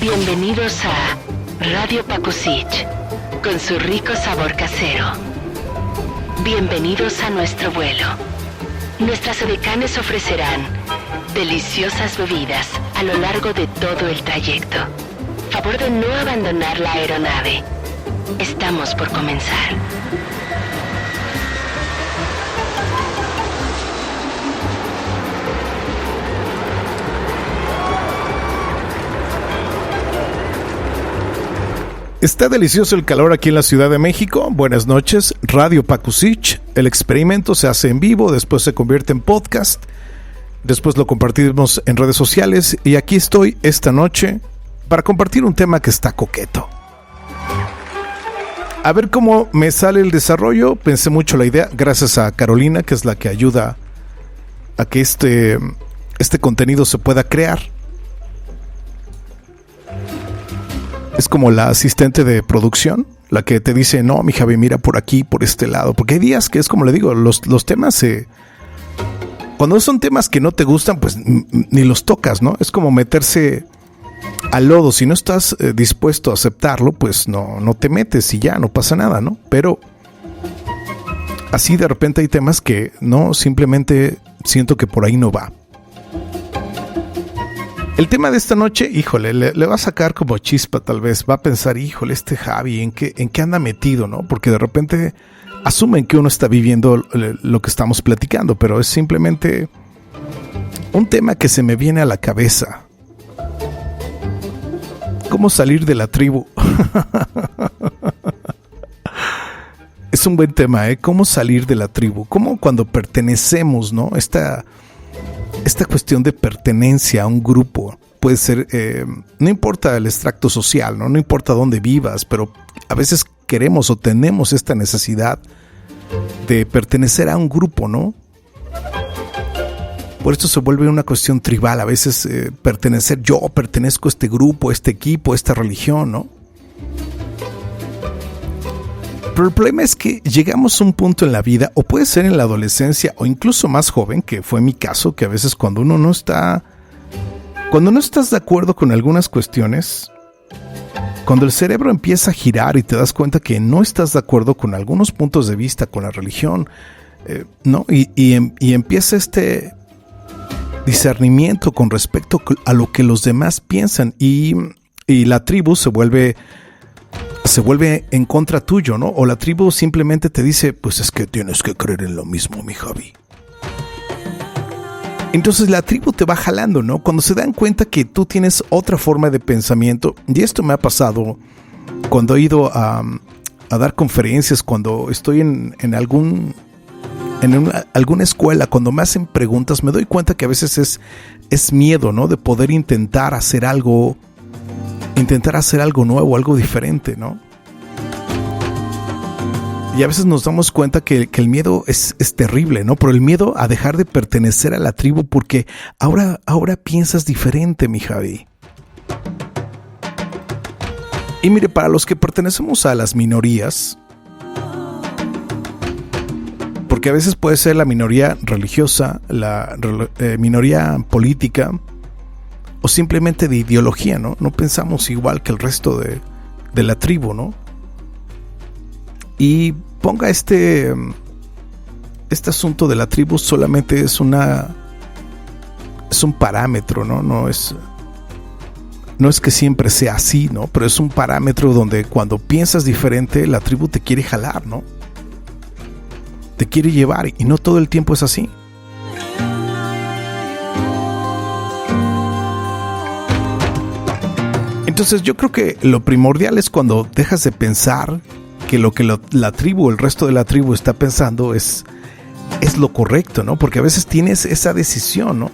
Bienvenidos a Radio Pakusich, con su rico sabor casero. Bienvenidos a nuestro vuelo. Nuestras edecanes ofrecerán deliciosas bebidas a lo largo de todo el trayecto. Favor de no abandonar la aeronave. Estamos por comenzar. Está delicioso el calor aquí en la Ciudad de México. Buenas noches, Radio Pakusich. El experimento se hace en vivo, después se convierte en podcast, después lo compartimos en redes sociales y aquí estoy esta noche para compartir un tema que está coqueto. A ver cómo me sale el desarrollo. Pensé mucho la idea, gracias a Carolina, que es la que ayuda a que este contenido se pueda crear. Es como la asistente de producción, la que te dice, no, mi Javi, mira por aquí, por este lado. Porque hay días que es como le digo, los temas cuando son temas que no te gustan, pues ni los tocas, ¿no? Es como meterse al lodo. Si no estás dispuesto a aceptarlo, pues no te metes y ya, no pasa nada, ¿no? Pero así de repente hay temas que no, simplemente siento que por ahí no va. El tema de esta noche, híjole, le va a sacar como chispa tal vez. Va a pensar, híjole, este Javi, ¿en qué anda metido, no? Porque de repente asumen que uno está viviendo lo que estamos platicando, pero es simplemente un tema que se me viene a la cabeza. ¿Cómo salir de la tribu? Es un buen tema, ¿eh? ¿Cómo salir de la tribu? ¿Cómo cuando pertenecemos, no? Esta cuestión de pertenencia a un grupo puede ser, no importa el extracto social, no importa dónde vivas, pero a veces queremos o tenemos esta necesidad de pertenecer a un grupo, ¿no? Por esto se vuelve una cuestión tribal, a veces pertenecer, yo pertenezco a este grupo, a este equipo, a esta religión, ¿no? Pero el problema es que llegamos a un punto en la vida, o puede ser en la adolescencia, o incluso más joven, que fue mi caso, que a veces cuando no estás de acuerdo con algunas cuestiones, cuando el cerebro empieza a girar y te das cuenta que no estás de acuerdo con algunos puntos de vista, con la religión, ¿no? Y empieza este discernimiento con respecto a lo que los demás piensan, y la tribu se vuelve en contra tuyo, ¿no? O la tribu simplemente te dice, pues es que tienes que creer en lo mismo, mi Javi. Entonces la tribu te va jalando, ¿no? Cuando se dan cuenta que tú tienes otra forma de pensamiento, y esto me ha pasado cuando he ido a dar conferencias, cuando estoy en alguna escuela, cuando me hacen preguntas, me doy cuenta que a veces es miedo, ¿no? De poder intentar hacer algo nuevo, algo diferente, ¿no? Y a veces nos damos cuenta que el miedo es terrible, ¿no? Pero el miedo a dejar de pertenecer a la tribu porque ahora piensas diferente, mi Javi. Y mire, para los que pertenecemos a las minorías, porque a veces puede ser la minoría religiosa, la minoría política, o simplemente de ideología, ¿no? No pensamos igual que el resto de la tribu, ¿no? Y ponga este asunto de la tribu solamente es un parámetro, ¿no? No es que siempre sea así, ¿no? Pero es un parámetro donde cuando piensas diferente, la tribu te quiere jalar, ¿no? Te quiere llevar, y no todo el tiempo es así. Entonces yo creo que lo primordial es cuando dejas de pensar que lo que la tribu, el resto de la tribu está pensando es lo correcto, ¿no? Porque a veces tienes esa decisión, ¿no?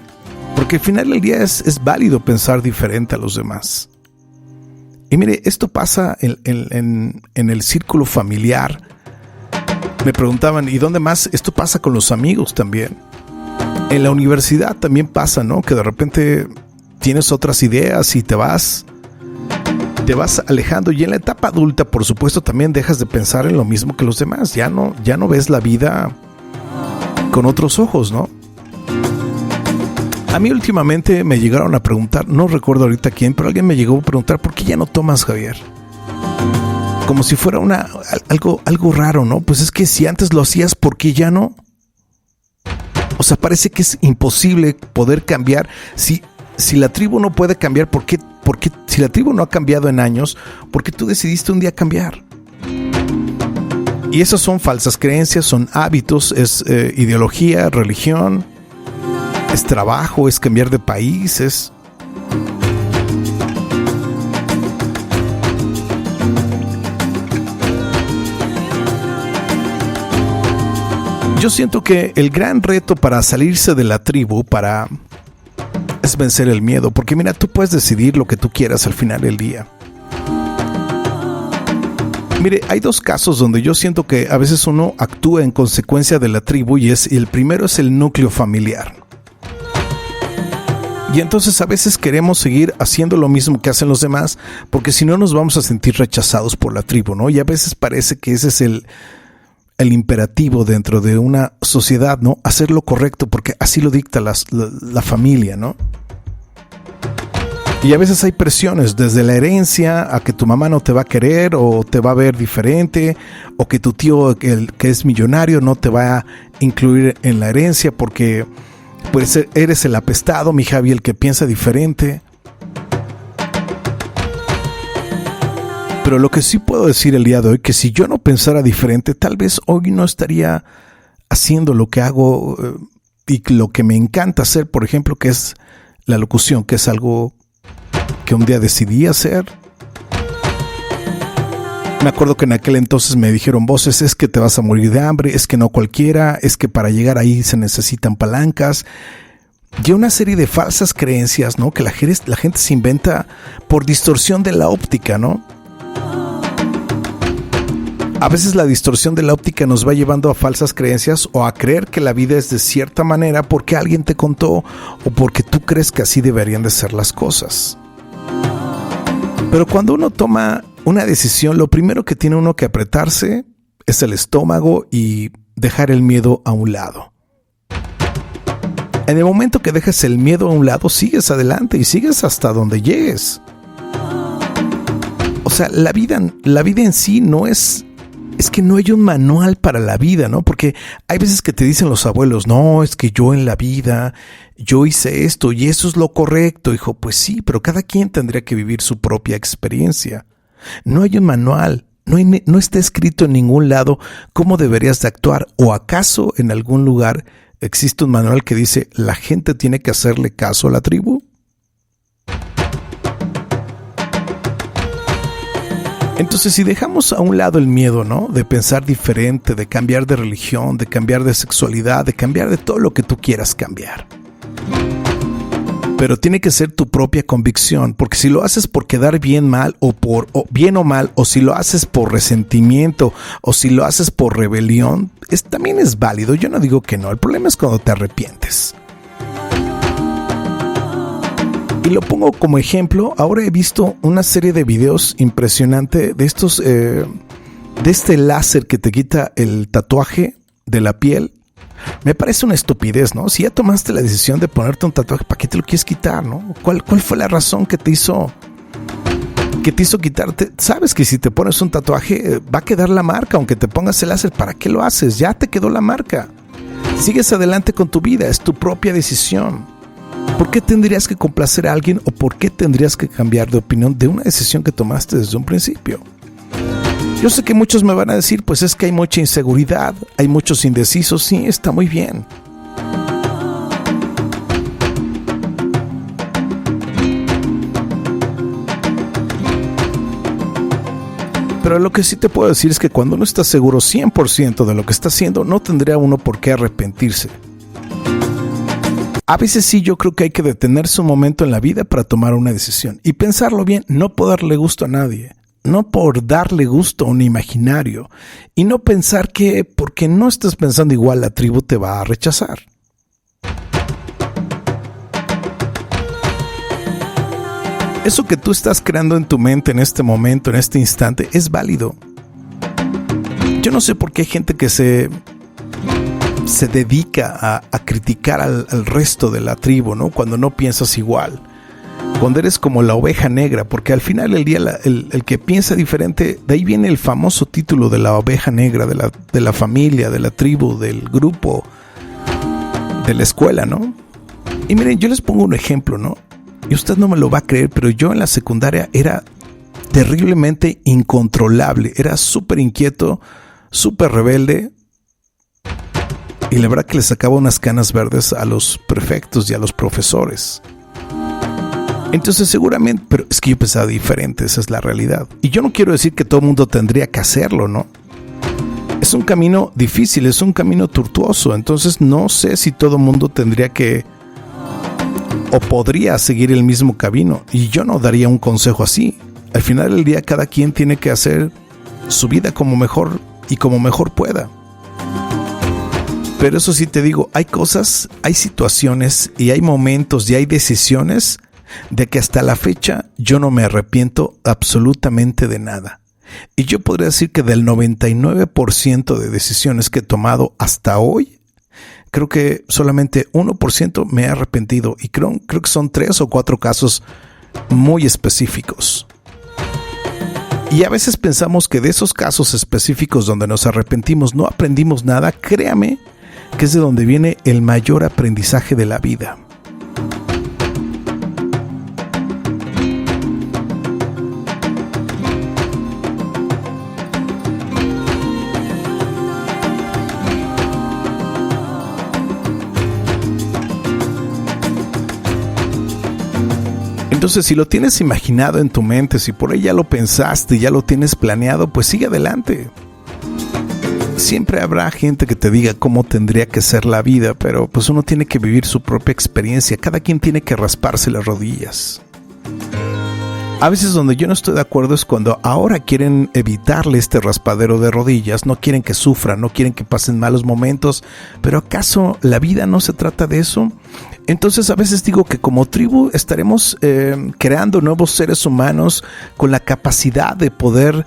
Porque al final del día es válido pensar diferente a los demás. Y mire, esto pasa en el círculo familiar. Me preguntaban, ¿y dónde más? Esto pasa con los amigos también. En la universidad también pasa, ¿no? Que de repente tienes otras ideas y te vas te vas alejando, y en la etapa adulta, por supuesto, también dejas de pensar en lo mismo que los demás. Ya no ves la vida con otros ojos, ¿no? A mí últimamente me llegaron a preguntar, no recuerdo ahorita quién, pero alguien me llegó a preguntar, ¿por qué ya no tomas, Javier? Como si fuera algo raro, ¿no? Pues es que si antes lo hacías, ¿por qué ya no? O sea, parece que es imposible poder cambiar. Si la tribu no puede cambiar, ¿por qué? Si la tribu no ha cambiado en años, ¿por qué tú decidiste un día cambiar? Y esas son falsas creencias, son hábitos, es ideología, religión, es trabajo, es cambiar de país, Yo siento que el gran reto para salirse de la tribu es vencer el miedo, porque mira, tú puedes decidir lo que tú quieras al final del día. Mire, hay dos casos donde yo siento que a veces uno actúa en consecuencia de la tribu, y el primero es el núcleo familiar. Y entonces a veces queremos seguir haciendo lo mismo que hacen los demás, porque si no nos vamos a sentir rechazados por la tribu, ¿no? Y a veces parece que ese es el imperativo dentro de una sociedad, ¿no? Hacer lo correcto, porque así lo dicta la familia, ¿no? Y a veces hay presiones, desde la herencia a que tu mamá no te va a querer o te va a ver diferente, o que tu tío, que es millonario, no te va a incluir en la herencia porque pues eres el apestado, mi Javi, el que piensa diferente. Pero lo que sí puedo decir el día de hoy, que si yo no pensara diferente, tal vez hoy no estaría haciendo lo que hago y lo que me encanta hacer, por ejemplo, que es la locución, que es algo que un día decidí hacer. Me acuerdo que en aquel entonces me dijeron voces, es que te vas a morir de hambre, es que no cualquiera, es que para llegar ahí se necesitan palancas. Y una serie de falsas creencias, ¿no? Que la gente se inventa por distorsión de la óptica, ¿no? A veces la distorsión de la óptica nos va llevando a falsas creencias o a creer que la vida es de cierta manera porque alguien te contó o porque tú crees que así deberían de ser las cosas. Pero cuando uno toma una decisión, lo primero que tiene uno que apretarse es el estómago y dejar el miedo a un lado. En el momento que dejas el miedo a un lado, sigues adelante y sigues hasta donde llegues. O sea, la vida en sí no es que no hay un manual para la vida, ¿no? Porque hay veces que te dicen los abuelos, no, es que yo en la vida, yo hice esto y eso es lo correcto. Hijo, pues sí, pero cada quien tendría que vivir su propia experiencia. No hay un manual, no está escrito en ningún lado cómo deberías de actuar. ¿O acaso en algún lugar existe un manual que dice la gente tiene que hacerle caso a la tribu? Entonces, si dejamos a un lado el miedo, ¿no? De pensar diferente, de cambiar de religión, de cambiar de sexualidad, de cambiar de todo lo que tú quieras cambiar. Pero tiene que ser tu propia convicción, porque si lo haces por quedar bien mal o bien o mal, o si lo haces por resentimiento o si lo haces por rebelión, también es válido. Yo no digo que no. El problema es cuando te arrepientes. Y lo pongo como ejemplo. Ahora he visto una serie de videos impresionantes de estos, de este láser que te quita el tatuaje de la piel. Me parece una estupidez, ¿no? Si ya tomaste la decisión de ponerte un tatuaje, ¿para qué te lo quieres quitar, no? ¿Cuál fue la razón que te hizo quitarte? Sabes que si te pones un tatuaje va a quedar la marca, aunque te pongas el láser. ¿Para qué lo haces? Ya te quedó la marca. Sigues adelante con tu vida, es tu propia decisión. ¿Por qué tendrías que complacer a alguien o por qué tendrías que cambiar de opinión de una decisión que tomaste desde un principio? Yo sé que muchos me van a decir, pues es que hay mucha inseguridad, hay muchos indecisos. Sí, está muy bien. Pero lo que sí te puedo decir es que cuando uno está seguro 100% de lo que está haciendo, no tendría uno por qué arrepentirse. A veces sí, yo creo que hay que detenerse un momento en la vida para tomar una decisión y pensarlo bien, no por darle gusto a nadie, no por darle gusto a un imaginario y no pensar que porque no estás pensando igual la tribu te va a rechazar. Eso que tú estás creando en tu mente en este momento, en este instante, es válido. Yo no sé por qué hay gente que se dedica a criticar al resto de la tribu, ¿no? Cuando no piensas igual. Cuando eres como la oveja negra, porque al final del día el que piensa diferente, de ahí viene el famoso título de la oveja negra, de la familia, de la tribu, del grupo, de la escuela, ¿no? Y miren, yo les pongo un ejemplo, ¿no? Y usted no me lo va a creer, pero yo en la secundaria era terriblemente incontrolable, era súper inquieto, súper rebelde, y la verdad que le sacaba unas canas verdes a los prefectos y a los profesores. Entonces seguramente, pero es que yo pensaba diferente, esa es la realidad. Y yo no quiero decir que todo el mundo tendría que hacerlo, ¿no? Es un camino difícil, es un camino tortuoso, entonces no sé si todo el mundo tendría que o podría seguir el mismo camino, y yo no daría un consejo así. Al final del día cada quien tiene que hacer su vida como mejor y como mejor pueda. Pero eso sí te digo, hay cosas, hay situaciones y hay momentos y hay decisiones de que hasta la fecha yo no me arrepiento absolutamente de nada. Y yo podría decir que del 99% de decisiones que he tomado hasta hoy, creo que solamente 1% me he arrepentido, y creo que son 3 o 4 casos muy específicos. Y a veces pensamos que de esos casos específicos donde nos arrepentimos no aprendimos nada. Créame que es de donde viene el mayor aprendizaje de la vida. Entonces, si lo tienes imaginado en tu mente, si por ahí ya lo pensaste, ya lo tienes planeado, pues sigue adelante. Siempre habrá gente que te diga cómo tendría que ser la vida, pero pues uno tiene que vivir su propia experiencia. Cada quien tiene que rasparse las rodillas. A veces donde yo no estoy de acuerdo es cuando ahora quieren evitarle este raspadero de rodillas, no quieren que sufran, no quieren que pasen malos momentos, pero ¿acaso la vida no se trata de eso? Entonces a veces digo que como tribu estaremos creando nuevos seres humanos con la capacidad de poder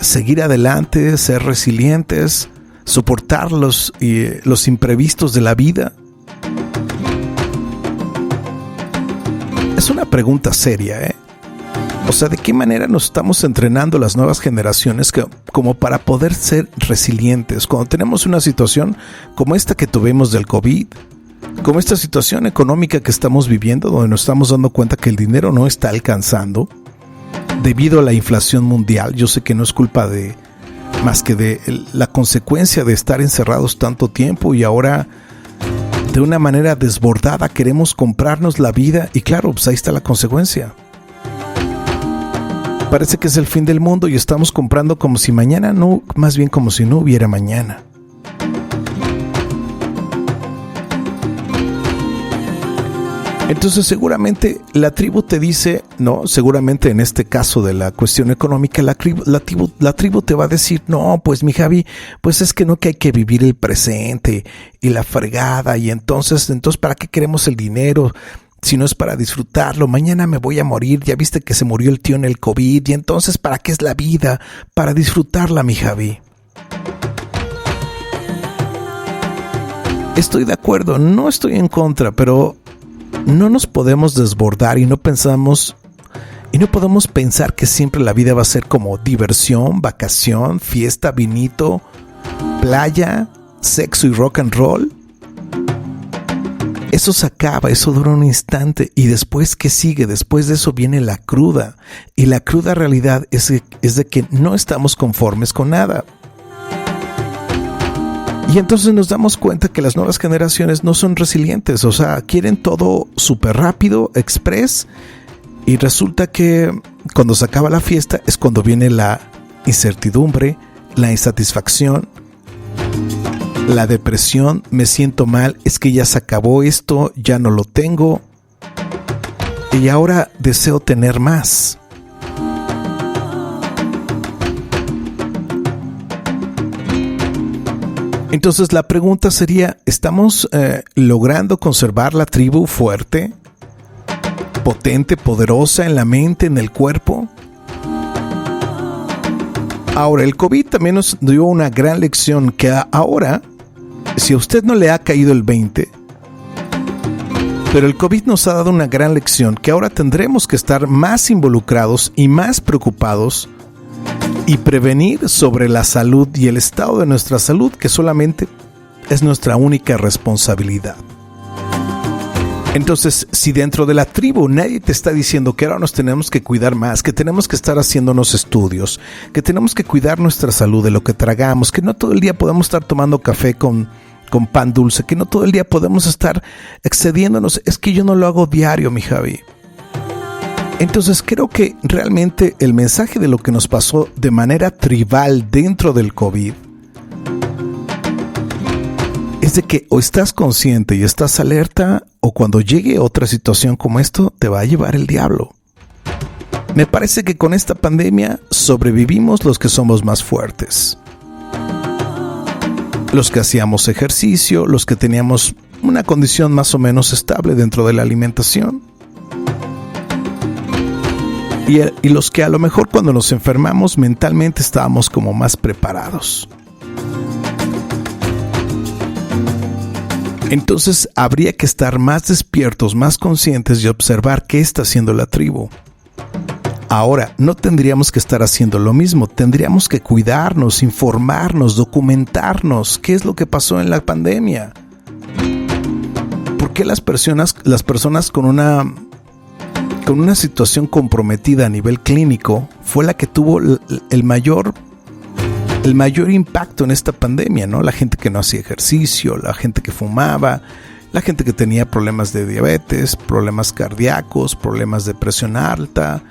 seguir adelante, ser resilientes, soportar los imprevistos de la vida. Es una pregunta seria, ¿eh? O sea, ¿de qué manera nos estamos entrenando las nuevas generaciones como para poder ser resilientes cuando tenemos una situación como esta que tuvimos del COVID, como esta situación económica que estamos viviendo, donde nos estamos dando cuenta que el dinero no está alcanzando debido a la inflación mundial? Yo sé que no es culpa de más que de la consecuencia de estar encerrados tanto tiempo, y ahora de una manera desbordada queremos comprarnos la vida, y claro, pues ahí está la consecuencia. Parece que es el fin del mundo y estamos comprando como si mañana no, más bien como si no hubiera mañana. Entonces seguramente la tribu te dice, no, seguramente en este caso de la cuestión económica, la tribu te va a decir, no, pues mi Javi, pues es que no, que hay que vivir el presente y la fregada, y entonces ¿para qué queremos el dinero? Si no es para disfrutarlo, mañana me voy a morir, ya viste que se murió el tío en el COVID, y entonces ¿para qué es la vida? Para disfrutarla, mi Javi. Estoy de acuerdo, no estoy en contra, pero no nos podemos desbordar y no podemos pensar que siempre la vida va a ser como diversión, vacación, fiesta, vinito, playa, sexo y rock and roll. Eso se acaba, eso dura un instante, y después, ¿qué sigue? Después de eso viene la cruda, y la cruda realidad es de que no estamos conformes con nada. Y entonces nos damos cuenta que las nuevas generaciones no son resilientes, o sea, quieren todo súper rápido, express, y resulta que cuando se acaba la fiesta es cuando viene la incertidumbre, la insatisfacción, la depresión, me siento mal, es que ya se acabó esto, ya no lo tengo, y ahora deseo tener más. Entonces la pregunta sería, ¿estamos logrando conservar la tribu fuerte? potente, poderosa en la mente, en el cuerpo. Ahora, el COVID también nos dio una gran lección que ahora, si a usted no le ha caído el 20, pero el COVID nos ha dado una gran lección que ahora tendremos que estar más involucrados y más preocupados y prevenir sobre la salud y el estado de nuestra salud, que solamente es nuestra única responsabilidad. Entonces, si dentro de la tribu nadie te está diciendo que ahora nos tenemos que cuidar más, que tenemos que estar haciéndonos estudios, que tenemos que cuidar nuestra salud de lo que tragamos, que no todo el día podemos estar tomando café con pan dulce, que no todo el día podemos estar excediéndonos, es que yo no lo hago diario, mi Javi. Entonces creo que realmente el mensaje de lo que nos pasó de manera tribal dentro del COVID es de que o estás consciente y estás alerta, o cuando llegue otra situación como esto, te va a llevar el diablo. Me parece que con esta pandemia sobrevivimos los que somos más fuertes. Los que hacíamos ejercicio, los que teníamos una condición más o menos estable dentro de la alimentación. Y los que a lo mejor cuando nos enfermamos mentalmente estábamos como más preparados. Entonces habría que estar más despiertos, más conscientes y observar qué está haciendo la tribu. Ahora, no tendríamos que estar haciendo lo mismo, tendríamos que cuidarnos, informarnos, documentarnos. ¿Qué es lo que pasó en la pandemia? ¿Por qué las personas con una situación comprometida a nivel clínico fue la que tuvo el mayor impacto en esta pandemia, ¿no? La gente que no hacía ejercicio, la gente que fumaba, la gente que tenía problemas de diabetes, problemas cardíacos, problemas de presión alta,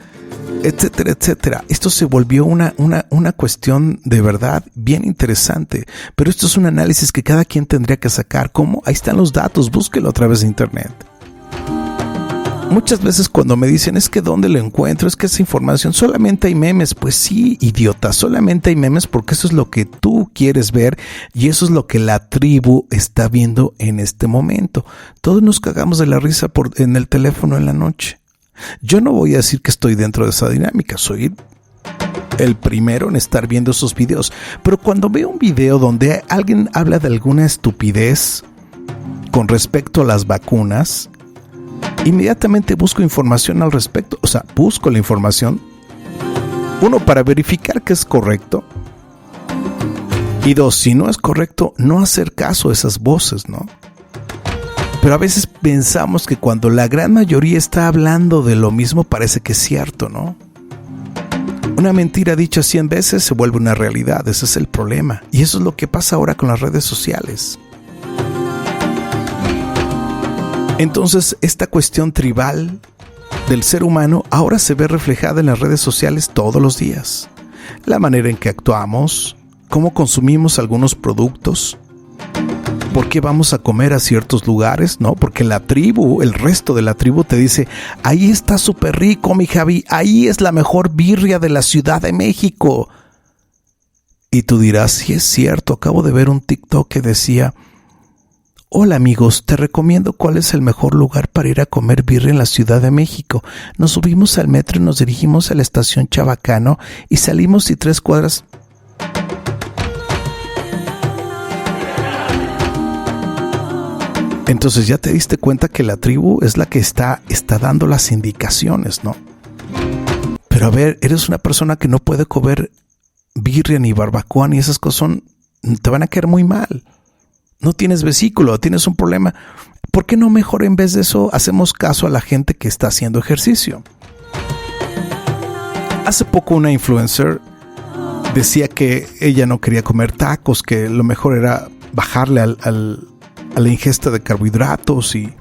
etcétera, etcétera. Esto se volvió una cuestión de verdad bien interesante, pero esto es un análisis que cada quien tendría que sacar. ¿Cómo? Ahí están los datos, búsquelo a través de internet. Muchas veces cuando me dicen, es que ¿dónde lo encuentro? Es que esa información, solamente hay memes. Pues sí, idiota, solamente hay memes porque eso es lo que tú quieres ver y eso es lo que la tribu está viendo en este momento. Todos nos cagamos de la risa en el teléfono en la noche. Yo no voy a decir que estoy dentro de esa dinámica, soy el primero en estar viendo esos videos. Pero cuando veo un video donde alguien habla de alguna estupidez con respecto a las vacunas, inmediatamente busco información al respecto. O sea, busco la información, uno, para verificar que es correcto, y dos, si no es correcto, no hacer caso a esas voces, ¿no? Pero a veces pensamos que cuando la gran mayoría está hablando de lo mismo parece que es cierto, ¿no? Una mentira dicha 100 veces se vuelve una realidad. Ese es el problema. Y eso es lo que pasa ahora con las redes sociales. Entonces, esta cuestión tribal del ser humano ahora se ve reflejada en las redes sociales todos los días. La manera en que actuamos, cómo consumimos algunos productos, por qué vamos a comer a ciertos lugares, ¿no? Porque la tribu, el resto de la tribu te dice, ahí está súper rico, mi Javi, ahí es la mejor birria de la Ciudad de México. Y tú dirás, sí es cierto, acabo de ver un TikTok que decía, hola amigos, te recomiendo cuál es el mejor lugar para ir a comer birria en la Ciudad de México. Nos subimos al metro y nos dirigimos a la estación Chabacano y salimos y 3 cuadras... Entonces ya te diste cuenta que la tribu es la que está dando las indicaciones, ¿no? Pero a ver, eres una persona que no puede comer birria ni barbacoa ni esas cosas, te van a caer muy mal. No tienes vesículo, tienes un problema. ¿Por qué no mejor en vez de eso hacemos caso a la gente que está haciendo ejercicio? Hace poco una influencer decía que ella no quería comer tacos, que lo mejor era bajarle a la ingesta de carbohidratos y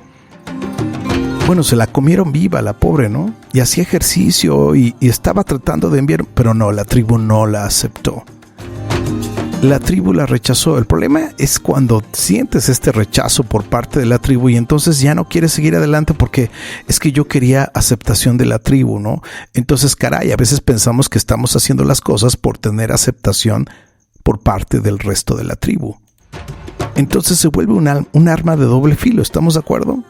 bueno, se la comieron viva la pobre, ¿no? Y hacía ejercicio y estaba tratando de enviar, pero no, la tribu no la aceptó. La tribu la rechazó. El problema es cuando sientes este rechazo por parte de la tribu y entonces ya no quieres seguir adelante porque es que yo quería aceptación de la tribu, ¿no? Entonces, caray, a veces pensamos que estamos haciendo las cosas por tener aceptación por parte del resto de la tribu. Entonces se vuelve un arma de doble filo, ¿estamos de acuerdo?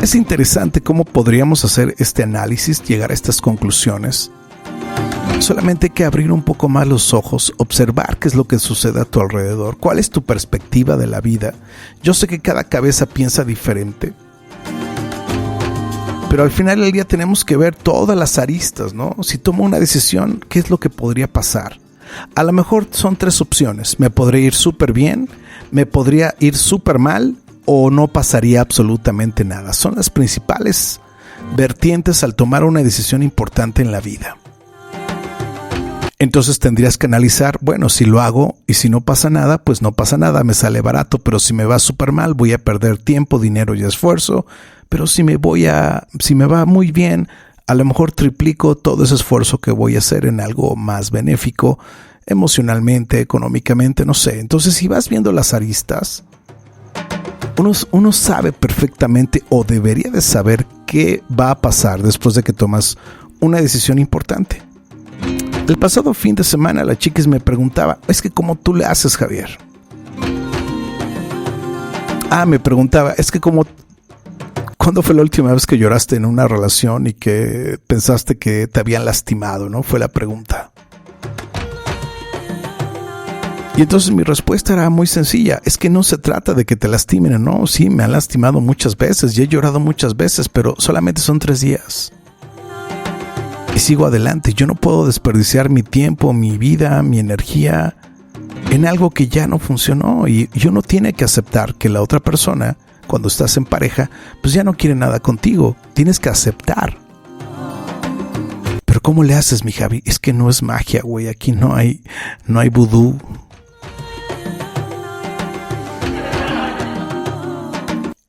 parece interesante cómo podríamos hacer este análisis, llegar a estas conclusiones. Solamente hay que abrir un poco más los ojos, observar qué es lo que sucede a tu alrededor, cuál es tu perspectiva de la vida. Yo sé que cada cabeza piensa diferente, pero al final del día tenemos que ver todas las aristas, ¿no? Si tomo una decisión, ¿qué es lo que podría pasar? A lo mejor son 3 opciones. Me podría ir súper bien, me podría ir súper mal o no pasaría absolutamente nada. Son las principales vertientes al tomar una decisión importante en la vida. Entonces tendrías que analizar, bueno, si lo hago y si no pasa nada, pues no pasa nada, me sale barato, pero si me va súper mal, voy a perder tiempo, dinero y esfuerzo, pero si me va muy bien, a lo mejor triplico todo ese esfuerzo que voy a hacer en algo más benéfico, emocionalmente, económicamente, no sé. Entonces, si vas viendo las aristas, uno sabe perfectamente o debería de saber qué va a pasar después de que tomas una decisión importante. El pasado fin de semana la chiquis me preguntaba, es que ¿cómo tú le haces, Javier? Me preguntaba, es que ¿cuándo fue la última vez que lloraste en una relación y que pensaste que te habían lastimado, ¿no? Fue la pregunta. Y entonces mi respuesta era muy sencilla, es que no se trata de que te lastimen, no, sí, me han lastimado muchas veces y he llorado muchas veces, pero solamente son 3 días. Y sigo adelante. Yo no puedo desperdiciar mi tiempo, mi vida, mi energía en algo que ya no funcionó. Y uno tiene que aceptar que la otra persona, cuando estás en pareja, pues ya no quiere nada contigo. Tienes que aceptar. Pero ¿cómo le haces, mi Javi? Es que no es magia, güey. Aquí no hay vudú.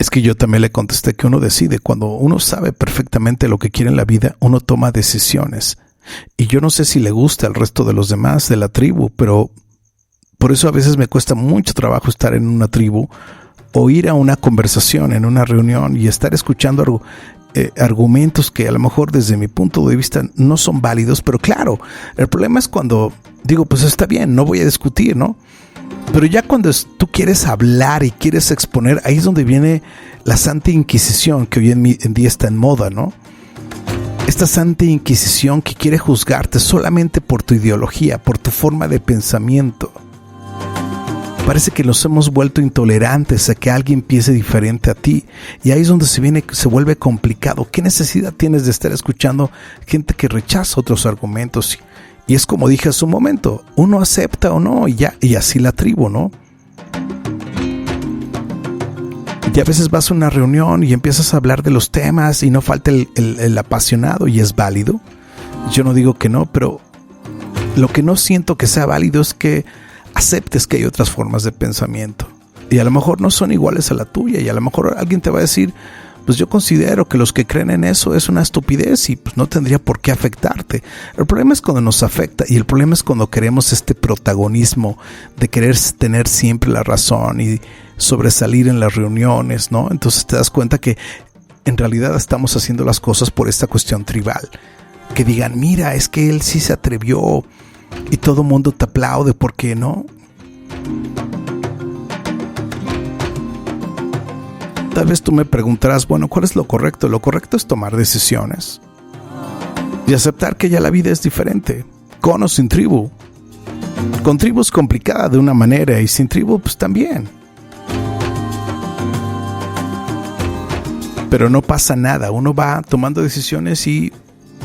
Es que yo también le contesté que uno decide. Cuando uno sabe perfectamente lo que quiere en la vida, uno toma decisiones. Y yo no sé si le gusta al resto de los demás de la tribu, pero por eso a veces me cuesta mucho trabajo estar en una tribu o ir a una conversación, en una reunión y estar escuchando argumentos que a lo mejor desde mi punto de vista no son válidos. Pero claro, el problema es cuando digo, pues está bien, no voy a discutir, ¿no? Pero ya cuando tú quieres hablar y quieres exponer, ahí es donde viene la Santa Inquisición, que hoy en día está en moda, ¿no? Esta Santa Inquisición que quiere juzgarte solamente por tu ideología, por tu forma de pensamiento. Parece que nos hemos vuelto intolerantes a que alguien piense diferente a ti. Y ahí es donde se vuelve complicado. ¿Qué necesidad tienes de estar escuchando gente que rechaza otros argumentos? Y es como dije hace un momento, uno acepta o no, y así la tribu, ¿no? Y a veces vas a una reunión y empiezas a hablar de los temas y no falta el apasionado y es válido. Yo no digo que no, pero lo que no siento que sea válido es que aceptes que hay otras formas de pensamiento. Y a lo mejor no son iguales a la tuya y a lo mejor alguien te va a decir, pues yo considero que los que creen en eso es una estupidez y pues no tendría por qué afectarte. El problema es cuando nos afecta y el problema es cuando queremos este protagonismo de querer tener siempre la razón y sobresalir en las reuniones, ¿no? Entonces te das cuenta que en realidad estamos haciendo las cosas por esta cuestión tribal. Que digan, mira, es que él sí se atrevió y todo el mundo te aplaude, ¿por qué no? Tal vez tú me preguntarás, bueno, ¿cuál es lo correcto? Lo correcto es tomar decisiones y aceptar que ya la vida es diferente, con o sin tribu. Con tribu es complicada de una manera y sin tribu pues también. Pero no pasa nada, uno va tomando decisiones y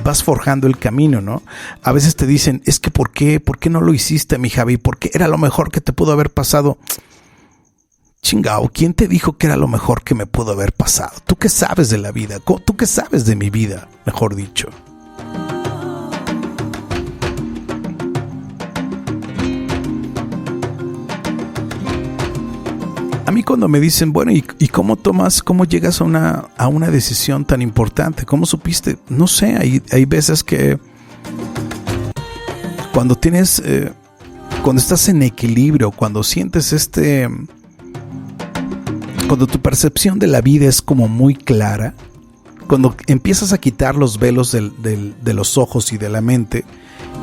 vas forjando el camino, ¿no? A veces te dicen, es que ¿por qué no lo hiciste, mi Javi? Porque era lo mejor que te pudo haber pasado. Chingao, ¿quién te dijo que era lo mejor que me pudo haber pasado? ¿Tú qué sabes de la vida? ¿Tú qué sabes de mi vida? Mejor dicho. A mí cuando me dicen, bueno, ¿y cómo llegas a una decisión tan importante? ¿Cómo supiste? No sé, hay veces que cuando cuando estás en equilibrio, cuando sientes cuando tu percepción de la vida es como muy clara, cuando empiezas a quitar los velos de los ojos y de la mente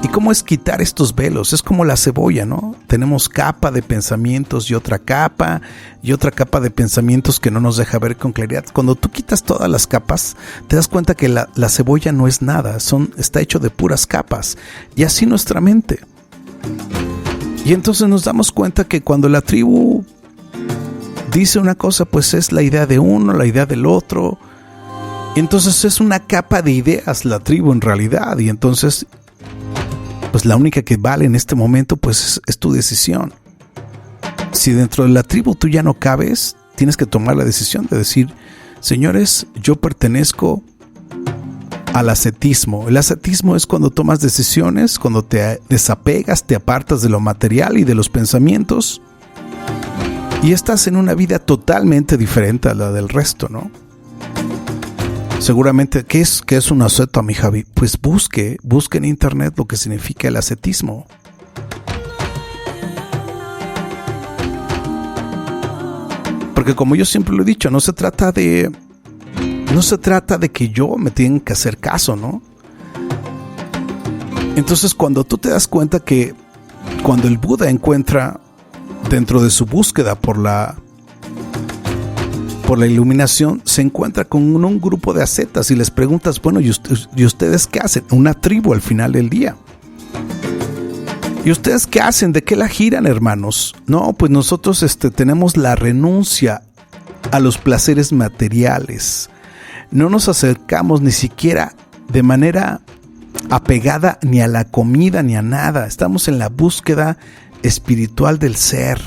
¿Y cómo es quitar estos velos? Es como la cebolla, ¿no? Tenemos capa de pensamientos y otra capa de pensamientos que no nos deja ver con claridad. Cuando tú quitas todas las capas, te das cuenta que la cebolla no es nada, está hecho de puras capas. Y así nuestra mente. Y entonces nos damos cuenta que cuando la tribu dice una cosa, pues es la idea de uno, la idea del otro. Y entonces es una capa de ideas la tribu en realidad. Y entonces, pues la única que vale en este momento, pues es tu decisión. Si dentro de la tribu tú ya no cabes, tienes que tomar la decisión de decir, señores, yo pertenezco al ascetismo. El ascetismo es cuando tomas decisiones, cuando te desapegas, te apartas de lo material y de los pensamientos y estás en una vida totalmente diferente a la del resto, ¿no? Seguramente, ¿qué es un asceto, mi Javi? Pues busque en internet lo que significa el ascetismo. Porque como yo siempre lo he dicho, no se trata de que yo me tenga que hacer caso, ¿no? Entonces, cuando tú te das cuenta que cuando el Buda encuentra dentro de su búsqueda por la iluminación, se encuentra con un grupo de ascetas y les preguntas, bueno, ¿y ustedes qué hacen? Una tribu al final del día. ¿Y ustedes qué hacen? ¿De qué la giran, hermanos? No, pues nosotros tenemos la renuncia a los placeres materiales. No nos acercamos ni siquiera de manera apegada ni a la comida ni a nada. Estamos en la búsqueda espiritual del ser.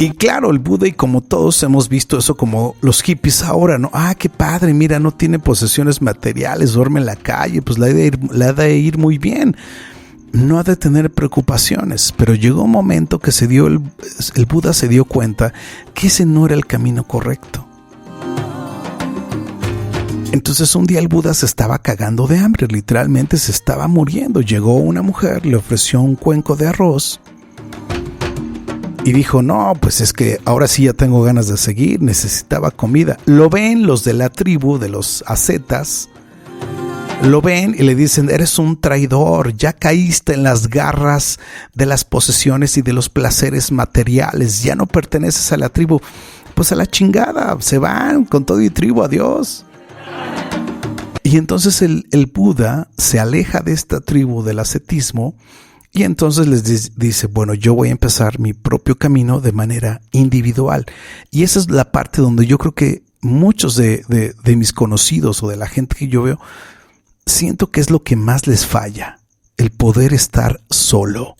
Y claro, el Buda, y como todos hemos visto eso como los hippies ahora, ¿no? Ah, qué padre, mira, no tiene posesiones materiales, duerme en la calle, pues le ha de ir muy bien. No ha de tener preocupaciones, pero llegó un momento que el Buda se dio cuenta que ese no era el camino correcto. Entonces un día el Buda se estaba cagando de hambre, literalmente se estaba muriendo. Llegó una mujer, le ofreció un cuenco de arroz y dijo, no, pues es que ahora sí ya tengo ganas de seguir, necesitaba comida. Lo ven los de la tribu, de los ascetas, lo ven y le dicen, eres un traidor, ya caíste en las garras de las posesiones y de los placeres materiales, ya no perteneces a la tribu. Pues a la chingada, se van con todo y tribu, adiós. Y entonces el Buda se aleja de esta tribu del ascetismo y entonces les dice, bueno, yo voy a empezar mi propio camino de manera individual. Y esa es la parte donde yo creo que muchos de mis conocidos o de la gente que yo veo, siento que es lo que más les falla, el poder estar solo.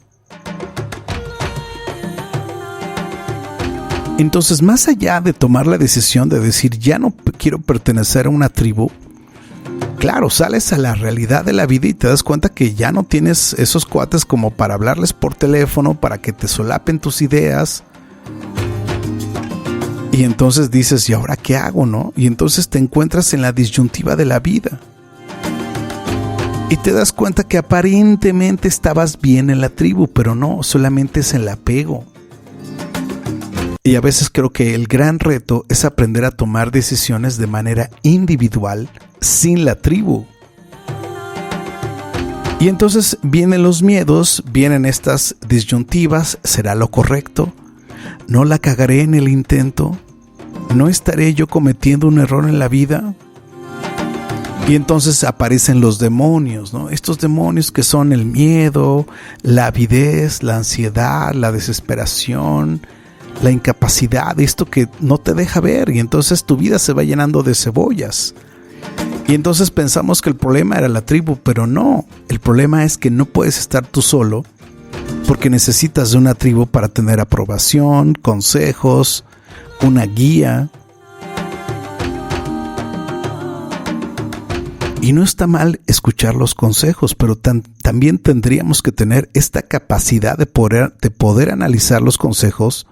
Entonces, más allá de tomar la decisión de decir, ya no quiero pertenecer a una tribu, claro, sales a la realidad de la vida y te das cuenta que ya no tienes esos cuates como para hablarles por teléfono, para que te solapen tus ideas. Y entonces dices, ¿y ahora qué hago, no? Y entonces te encuentras en la disyuntiva de la vida. Y te das cuenta que aparentemente estabas bien en la tribu, pero no, solamente es el apego. Y a veces creo que el gran reto es aprender a tomar decisiones de manera individual, sin la tribu. Y entonces vienen los miedos, vienen estas disyuntivas, ¿será lo correcto? ¿No la cagaré en el intento? ¿No estaré yo cometiendo un error en la vida? Y entonces aparecen los demonios, ¿no? Estos demonios que son el miedo, la avidez, la ansiedad, la desesperación, la incapacidad, esto que no te deja ver, y entonces tu vida se va llenando de cebollas. Y entonces pensamos que el problema era la tribu, pero no, el problema es que no puedes estar tú solo porque necesitas de una tribu para tener aprobación, consejos, una guía. Y no está mal escuchar los consejos, pero también tendríamos que tener esta capacidad de poder analizar los consejos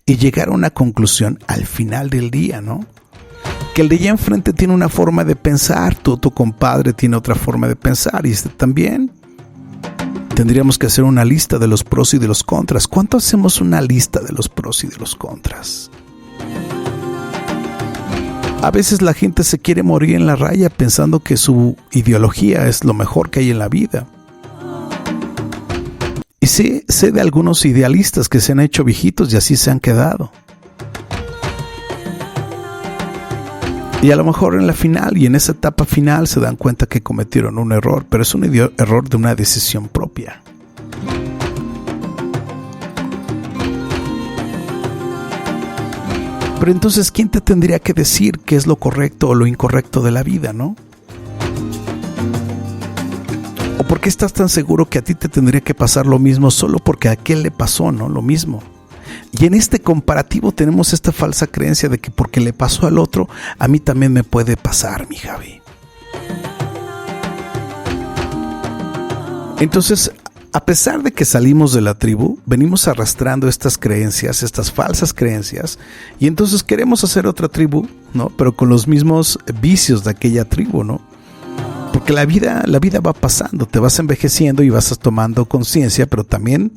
y llegar a una conclusión al final del día, ¿no? Que el de allá enfrente tiene una forma de pensar, tu compadre tiene otra forma de pensar y también. Tendríamos que hacer una lista de los pros y de los contras. ¿Cuánto hacemos una lista de los pros y de los contras? A veces la gente se quiere morir en la raya pensando que su ideología es lo mejor que hay en la vida. Y sé de algunos idealistas que se han hecho viejitos y así se han quedado. Y a lo mejor en la final y en esa etapa final se dan cuenta que cometieron un error, pero es un error de una decisión propia. Pero entonces, ¿quién te tendría que decir qué es lo correcto o lo incorrecto de la vida, no? ¿O por qué estás tan seguro que a ti te tendría que pasar lo mismo solo porque a aquel le pasó, no? Lo mismo. Y en este comparativo tenemos esta falsa creencia de que porque le pasó al otro, a mí también me puede pasar, mi Javi. Entonces, a pesar de que salimos de la tribu, venimos arrastrando estas creencias, estas falsas creencias, y entonces queremos hacer otra tribu, ¿no? Pero con los mismos vicios de aquella tribu, ¿no? Porque la vida va pasando, te vas envejeciendo y vas tomando conciencia, pero también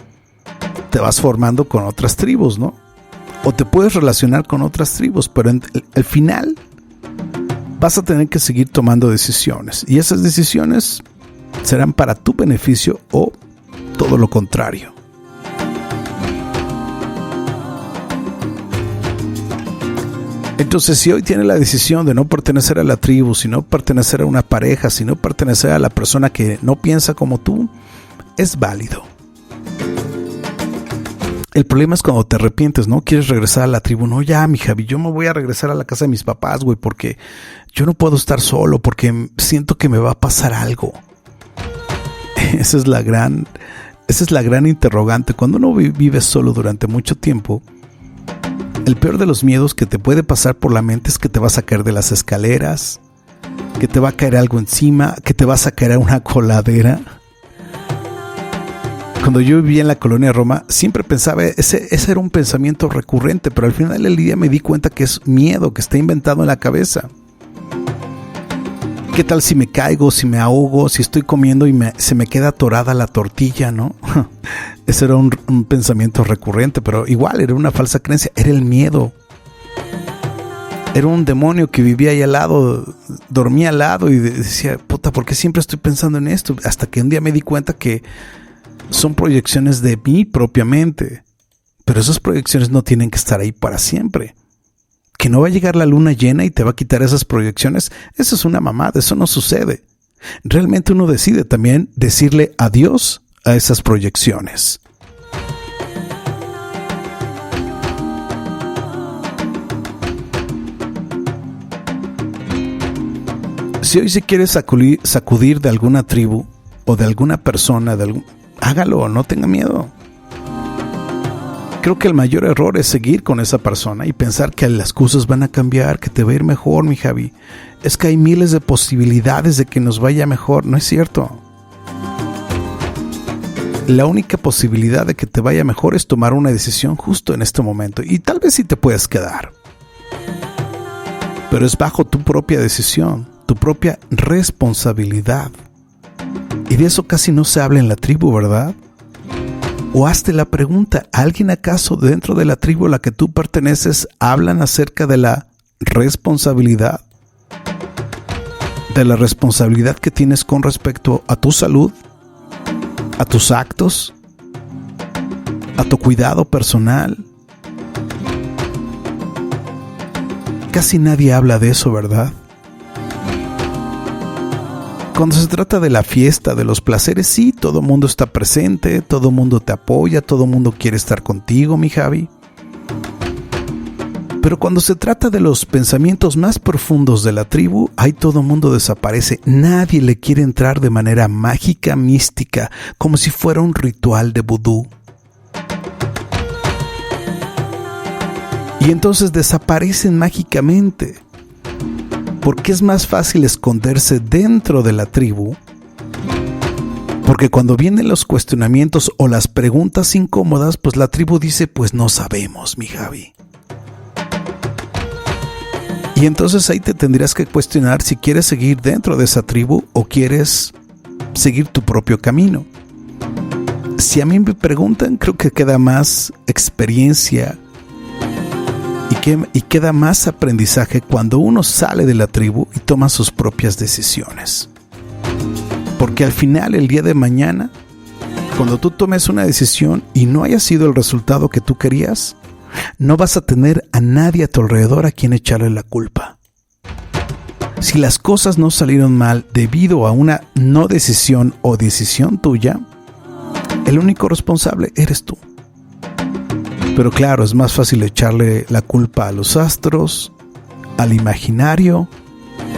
te vas formando con otras tribus, ¿no? O te puedes relacionar con otras tribus, pero al final vas a tener que seguir tomando decisiones, y esas decisiones serán para tu beneficio o todo lo contrario. Entonces, si hoy tienes la decisión de no pertenecer a la tribu, si no pertenecer a una pareja, si no pertenecer a la persona que no piensa como tú, es válido. El problema es cuando te arrepientes, ¿no? Quieres regresar a la tribu. No, ya, mi Javi, yo me voy a regresar a la casa de mis papás, güey, porque yo no puedo estar solo, porque siento que me va a pasar algo. Esa es la gran interrogante. Cuando uno vive solo durante mucho tiempo, el peor de los miedos que te puede pasar por la mente es que te vas a caer de las escaleras, que te va a caer algo encima, que te vas a caer a una coladera. Cuando yo vivía en la colonia Roma, siempre pensaba, ese era un pensamiento recurrente, pero al final del día me di cuenta que es miedo, que está inventado en la cabeza. ¿Qué tal si me caigo, si me ahogo, si estoy comiendo y se me queda atorada la tortilla, no? Ese era un pensamiento recurrente, pero igual era una falsa creencia, era el miedo. Era un demonio que vivía ahí al lado, dormía al lado y decía, puta, ¿por qué siempre estoy pensando en esto? Hasta que un día me di cuenta que son proyecciones de mí propiamente, pero esas proyecciones no tienen que estar ahí para siempre. Que no va a llegar la luna llena y te va a quitar esas proyecciones, eso es una mamada, eso no sucede. Realmente uno decide también decirle adiós a esas proyecciones. Si hoy se quiere sacudir de alguna tribu o de alguna persona, hágalo, no tenga miedo. Creo que el mayor error es seguir con esa persona y pensar que las cosas van a cambiar, que te va a ir mejor, mi Javi. Es que hay miles de posibilidades de que nos vaya mejor, no es cierto. La única posibilidad de que te vaya mejor es tomar una decisión justo en este momento, y tal vez sí te puedes quedar. Pero es bajo tu propia decisión, tu propia responsabilidad. Y de eso casi no se habla en la tribu, ¿verdad? O hazte la pregunta, ¿alguien acaso dentro de la tribu a la que tú perteneces hablan acerca de la responsabilidad? De la responsabilidad que tienes con respecto a tu salud, a tus actos, a tu cuidado personal. Casi nadie habla de eso, ¿verdad? Cuando se trata de la fiesta, de los placeres, sí, todo el mundo está presente, todo el mundo te apoya, todo el mundo quiere estar contigo, mi Javi. Pero cuando se trata de los pensamientos más profundos de la tribu, ahí todo el mundo desaparece. Nadie le quiere entrar de manera mágica, mística, como si fuera un ritual de vudú. Y entonces desaparecen mágicamente. Porque es más fácil esconderse dentro de la tribu. Porque cuando vienen los cuestionamientos o las preguntas incómodas, pues la tribu dice, pues no sabemos, mi Javi. Y entonces ahí te tendrías que cuestionar si quieres seguir dentro de esa tribu o quieres seguir tu propio camino. Si a mí me preguntan, creo que queda más experiencia Y queda más aprendizaje cuando uno sale de la tribu y toma sus propias decisiones. Porque al final, el día de mañana, cuando tú tomes una decisión y no haya sido el resultado que tú querías, no vas a tener a nadie a tu alrededor a quien echarle la culpa. Si las cosas no salieron mal debido a una no decisión o decisión tuya, el único responsable eres tú. Pero claro, es más fácil echarle la culpa a los astros, al imaginario,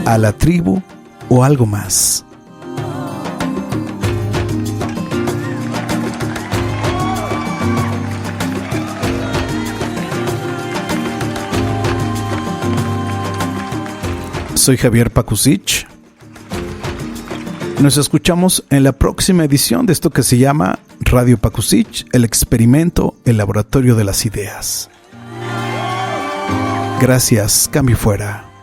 a la tribu o algo más. Soy Javier Pakusich. Nos escuchamos en la próxima edición de esto que se llama Radio Pakusich, el experimento, el laboratorio de las ideas. Gracias, cambio fuera.